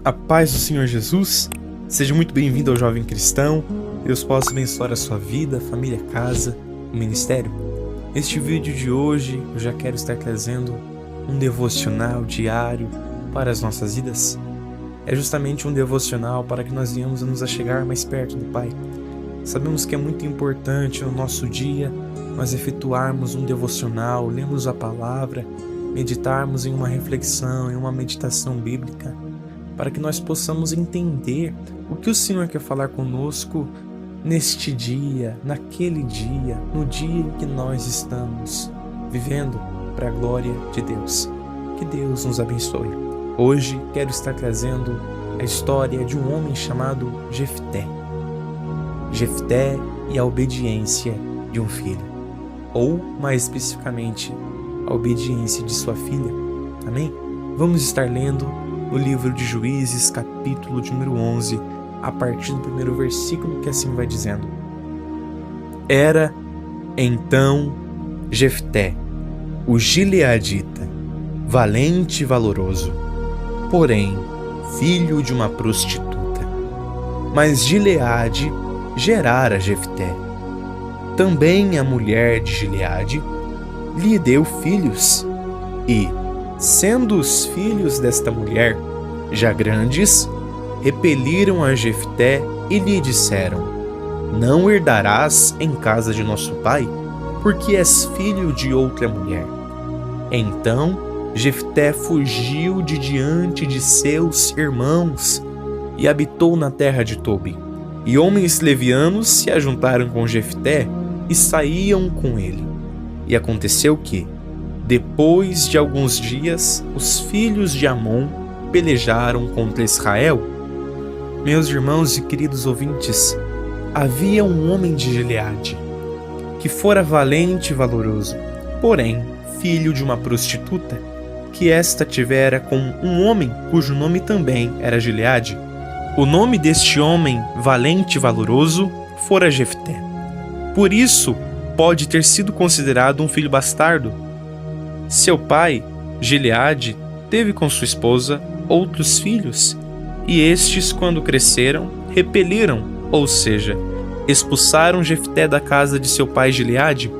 A paz do Senhor Jesus, seja muito bem-vindo ao Jovem Cristão. Deus possa abençoar a sua vida, família, casa, o ministério. Neste vídeo de hoje, eu já quero estar trazendo um devocional diário para as nossas vidas. É justamente um devocional para que nós venhamos a nos achegar mais perto do Pai. Sabemos que é muito importante no nosso dia nós efetuarmos um devocional, lermos a palavra, meditarmos em uma reflexão, em uma meditação bíblica, para que nós possamos entender o que o Senhor quer falar conosco neste dia, naquele dia, no dia em que nós estamos vivendo para a glória de Deus. Que Deus nos abençoe. Hoje quero estar trazendo a história de um homem chamado Jefté. Jefté e a obediência de um filho, ou mais especificamente, a obediência de sua filha. Amém? Vamos estar lendo no livro de Juízes, capítulo de número 11, a partir do primeiro versículo, que assim vai dizendo: Era então Jefté, o gileadita, valente e valoroso, porém filho de uma prostituta. Mas Gileade gerara Jefté. Também a mulher de Gileade lhe deu filhos, e, sendo os filhos desta mulher já grandes, repeliram a Jefté e lhe disseram: Não herdarás em casa de nosso pai, porque és filho de outra mulher. Então Jefté fugiu de diante de seus irmãos e habitou na terra de Tobi. E homens levianos se ajuntaram com Jefté e saíam com ele. E aconteceu que, depois de alguns dias, os filhos de Amon pelejaram contra Israel. Meus irmãos e queridos ouvintes, havia um homem de Gileade, que fora valente e valoroso, porém filho de uma prostituta, que esta tivera com um homem cujo nome também era Gileade. O nome deste homem valente e valoroso fora Jefté. Por isso, pode ter sido considerado um filho bastardo. Seu pai, Gileade, teve com sua esposa outros filhos, e estes, quando cresceram, repeliram, ou seja, expulsaram Jefté da casa de seu pai Gileade,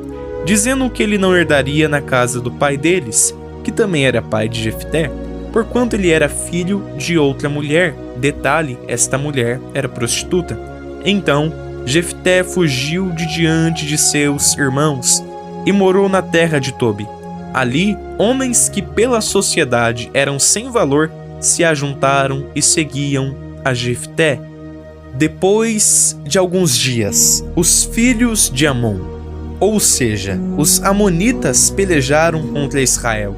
dizendo que ele não herdaria na casa do pai deles, que também era pai de Jefté, porquanto ele era filho de outra mulher. Detalhe, esta mulher era prostituta. Então, Jefté fugiu de diante de seus irmãos e morou na terra de Tobi. Ali, homens que pela sociedade eram sem valor se ajuntaram e seguiam a Jefté. Depois de alguns dias, os filhos de Amon, ou seja, os amonitas, pelejaram contra Israel.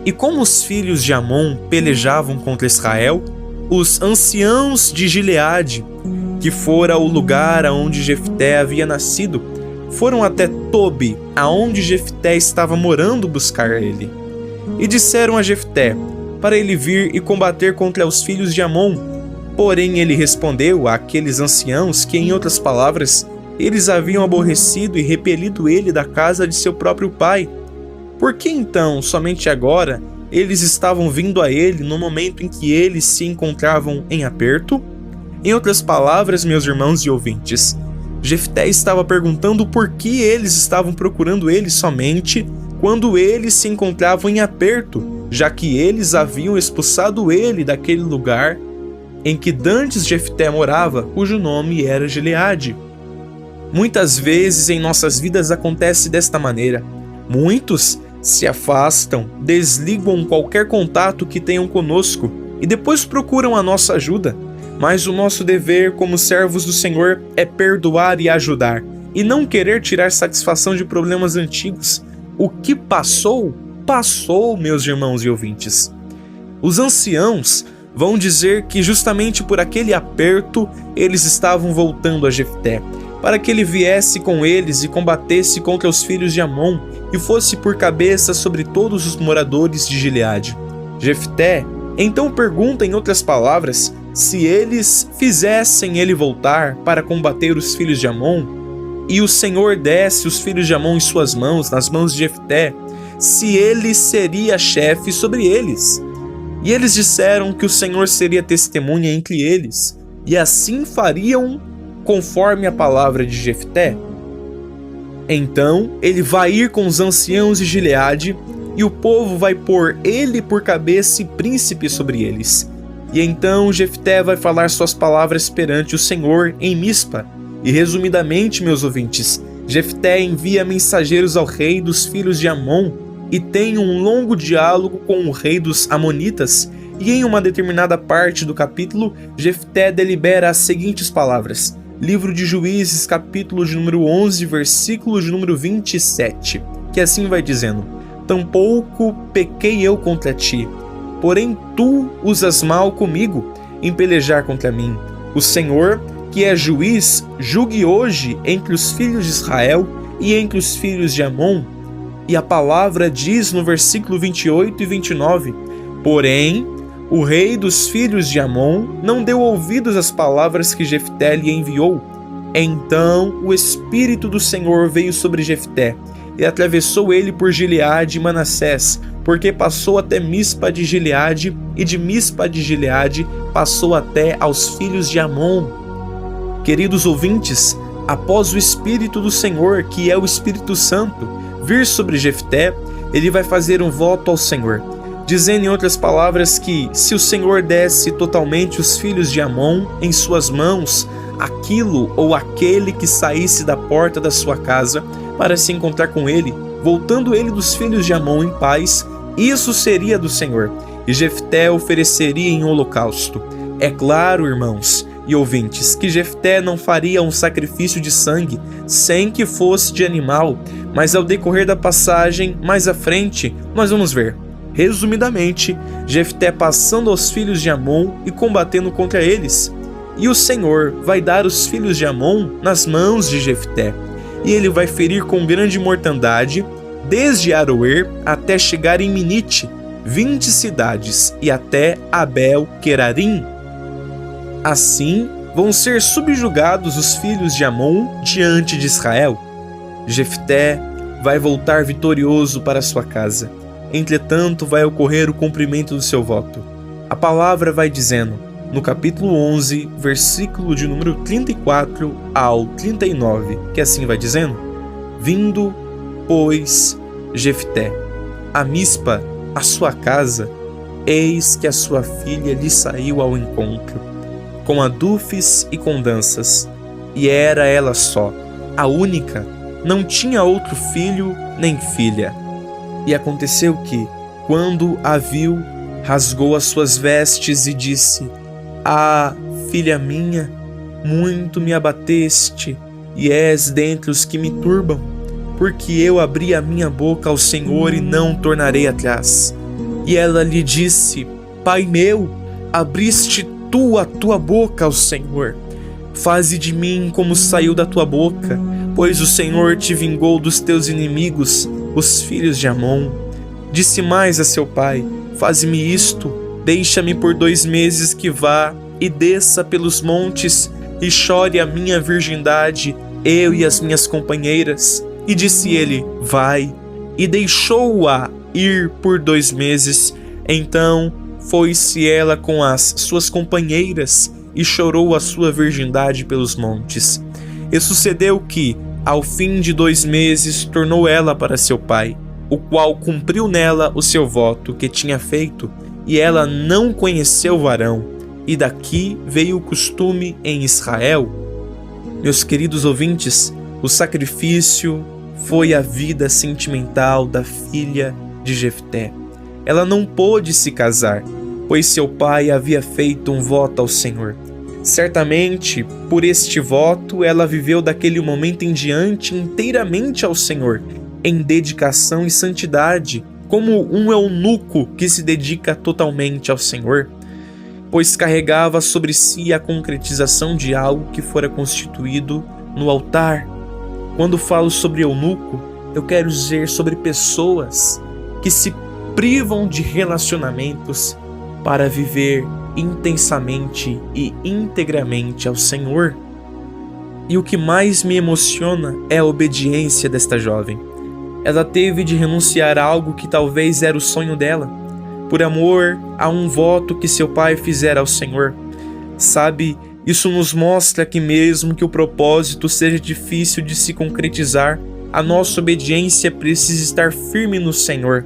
E como os filhos de Amon pelejavam contra Israel, os anciãos de Gileade, que fora o lugar aonde Jefté havia nascido, foram até Tobi, aonde Jefté estava morando, buscar ele. E disseram a Jefté para ele vir e combater contra os filhos de Amon. Porém ele respondeu àqueles anciãos que, em outras palavras, eles haviam aborrecido e repelido ele da casa de seu próprio pai. Por que então, somente agora, eles estavam vindo a ele no momento em que eles se encontravam em aperto? Em outras palavras, meus irmãos e ouvintes, Jefté estava perguntando por que eles estavam procurando ele somente quando eles se encontravam em aperto, já que eles haviam expulsado ele daquele lugar em que dantes Jefté morava, cujo nome era Gileade. Muitas vezes em nossas vidas acontece desta maneira. Muitos se afastam, desligam qualquer contato que tenham conosco e depois procuram a nossa ajuda. Mas o nosso dever como servos do Senhor é perdoar e ajudar, e não querer tirar satisfação de problemas antigos. O que passou, passou, meus irmãos e ouvintes. Os anciãos vão dizer que justamente por aquele aperto eles estavam voltando a Jefté, para que ele viesse com eles e combatesse contra os filhos de Amon e fosse por cabeça sobre todos os moradores de Gileade. Jefté então pergunta, em outras palavras, se eles fizessem ele voltar para combater os filhos de Amon, e o Senhor desse os filhos de Amon em suas mãos, nas mãos de Jefté, se ele seria chefe sobre eles. E eles disseram que o Senhor seria testemunha entre eles, e assim fariam conforme a palavra de Jefté. Então ele vai ir com os anciãos de Gileade, e o povo vai pôr ele por cabeça e príncipe sobre eles. E então Jefté vai falar suas palavras perante o Senhor em Mispa. E resumidamente, meus ouvintes, Jefté envia mensageiros ao rei dos filhos de Amon e tem um longo diálogo com o rei dos Amonitas. E em uma determinada parte do capítulo, Jefté delibera as seguintes palavras. Livro de Juízes, capítulo de número 11, versículo de número 27, que assim vai dizendo: Tampouco pequei eu contra ti, porém tu usas mal comigo em pelejar contra mim. O Senhor, que é juiz, julgue hoje entre os filhos de Israel e entre os filhos de Amon. E a palavra diz no versículo 28 e 29, porém, o rei dos filhos de Amon não deu ouvidos às palavras que Jefté lhe enviou. Então o Espírito do Senhor veio sobre Jefté, e atravessou ele por Gileade e Manassés, porque passou até Mispa de Gileade, e de Mispa de Gileade passou até aos filhos de Amon. Queridos ouvintes, após o Espírito do Senhor, que é o Espírito Santo, vir sobre Jefté, ele vai fazer um voto ao Senhor, dizendo em outras palavras que se o Senhor desse totalmente os filhos de Amon em suas mãos, aquilo ou aquele que saísse da porta da sua casa para se encontrar com ele, voltando ele dos filhos de Amon em paz, isso seria do Senhor, e Jefté ofereceria em holocausto. É claro, irmãos e ouvintes, que Jefté não faria um sacrifício de sangue sem que fosse de animal, mas ao decorrer da passagem, mais à frente, nós vamos ver. Resumidamente, Jefté passando aos filhos de Amon e combatendo contra eles. E o Senhor vai dar os filhos de Amon nas mãos de Jefté, e ele vai ferir com grande mortandade, desde Aroer até chegar em Minite, 20 cidades, e até Abel-Querarim. Assim vão ser subjugados os filhos de Amon diante de Israel. Jefté vai voltar vitorioso para sua casa. Entretanto, vai ocorrer o cumprimento do seu voto. A palavra vai dizendo, no capítulo 11, versículo de número 34 ao 39, que assim vai dizendo: Vindo, pois, Jefté a Mispa, a sua casa, eis que a sua filha lhe saiu ao encontro, com adufes e com danças, e era ela só, a única, não tinha outro filho nem filha. E aconteceu que, quando a viu, rasgou as suas vestes e disse: Ah, filha minha, muito me abateste, e és dentre os que me turbam, porque eu abri a minha boca ao Senhor e não tornarei atrás. E ela lhe disse: Pai meu, abriste tu a tua boca ao Senhor. Faze de mim como saiu da tua boca, pois o Senhor te vingou dos teus inimigos, os filhos de Amon. Disse mais a seu pai: Faze-me isto, deixa-me por 2 meses que vá e desça pelos montes e chore a minha virgindade, eu e as minhas companheiras. E disse ele: Vai. E deixou-a ir por 2 meses. Então foi-se ela com as suas companheiras e chorou a sua virgindade pelos montes. E sucedeu que, ao fim de 2 meses, tornou ela para seu pai, o qual cumpriu nela o seu voto que tinha feito, e ela não conheceu o varão, e daqui veio o costume em Israel. Meus queridos ouvintes, o sacrifício foi a vida sentimental da filha de Jefté. Ela não pôde se casar, pois seu pai havia feito um voto ao Senhor. Certamente, por este voto, ela viveu daquele momento em diante inteiramente ao Senhor, em dedicação e santidade, como um eunuco que se dedica totalmente ao Senhor, pois carregava sobre si a concretização de algo que fora constituído no altar. Quando falo sobre eunuco, eu quero dizer sobre pessoas que se privam de relacionamentos para viver intensamente e integramente ao Senhor. E o que mais me emociona é a obediência desta jovem. Ela teve de renunciar a algo que talvez era o sonho dela, por amor a um voto que seu pai fizera ao Senhor. Sabe, isso nos mostra que mesmo que o propósito seja difícil de se concretizar, a nossa obediência precisa estar firme no Senhor.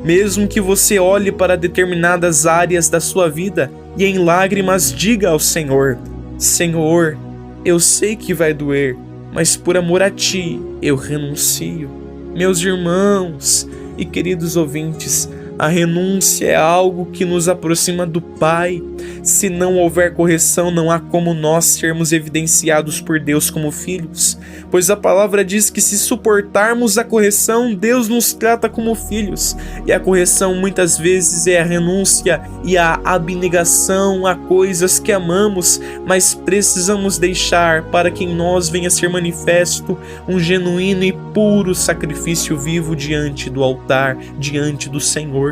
Mesmo que você olhe para determinadas áreas da sua vida e em lágrimas diga ao Senhor: Senhor, eu sei que vai doer, mas por amor a Ti eu renuncio. Meus irmãos e queridos ouvintes, a renúncia é algo que nos aproxima do Pai. Se não houver correção, não há como nós sermos evidenciados por Deus como filhos, pois a palavra diz que se suportarmos a correção, Deus nos trata como filhos. E a correção muitas vezes é a renúncia e a abnegação a coisas que amamos, mas precisamos deixar para que em nós venha a ser manifesto um genuíno e puro sacrifício vivo diante do altar, diante do Senhor.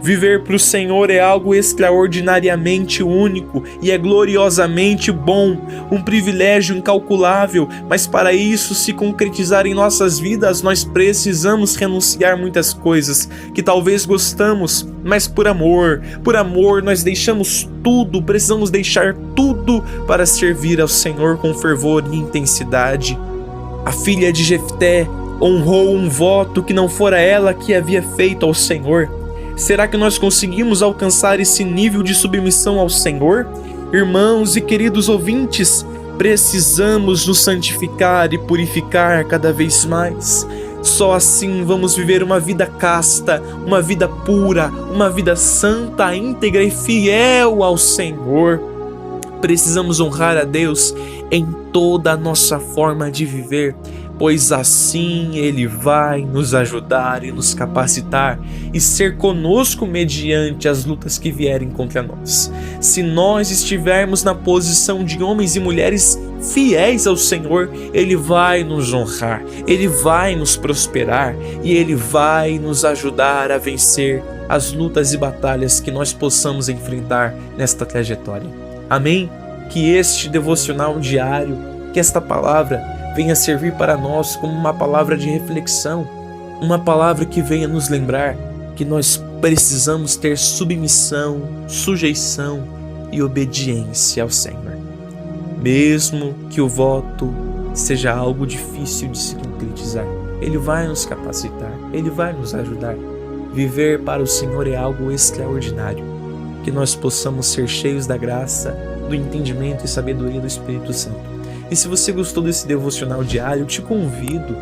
Viver para o Senhor é algo extraordinariamente único e é gloriosamente bom, um privilégio incalculável, mas para isso se concretizar em nossas vidas, nós precisamos renunciar muitas coisas que talvez gostamos, mas por amor nós deixamos tudo, precisamos deixar tudo para servir ao Senhor com fervor e intensidade. A filha de Jefté honrou um voto que não fora ela que havia feito ao Senhor. Será que nós conseguimos alcançar esse nível de submissão ao Senhor? Irmãos e queridos ouvintes, precisamos nos santificar e purificar cada vez mais. Só assim vamos viver uma vida casta, uma vida pura, uma vida santa, íntegra e fiel ao Senhor. Precisamos honrar a Deus em toda a nossa forma de viver, pois assim Ele vai nos ajudar e nos capacitar e ser conosco mediante as lutas que vierem contra nós. Se nós estivermos na posição de homens e mulheres fiéis ao Senhor, Ele vai nos honrar, Ele vai nos prosperar e Ele vai nos ajudar a vencer as lutas e batalhas que nós possamos enfrentar nesta trajetória. Amém? Que este devocional diário, que esta palavra venha servir para nós como uma palavra de reflexão, uma palavra que venha nos lembrar que nós precisamos ter submissão, sujeição e obediência ao Senhor. Mesmo que o voto seja algo difícil de se concretizar, Ele vai nos capacitar, Ele vai nos ajudar. Viver para o Senhor é algo extraordinário, que nós possamos ser cheios da graça, do entendimento e sabedoria do Espírito Santo. E se você gostou desse devocional diário, eu te convido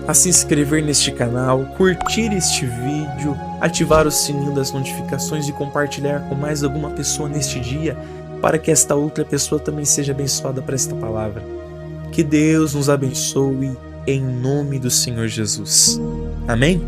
a se inscrever neste canal, curtir este vídeo, ativar o sininho das notificações e compartilhar com mais alguma pessoa neste dia, para que esta outra pessoa também seja abençoada por esta palavra. Que Deus nos abençoe em nome do Senhor Jesus. Amém?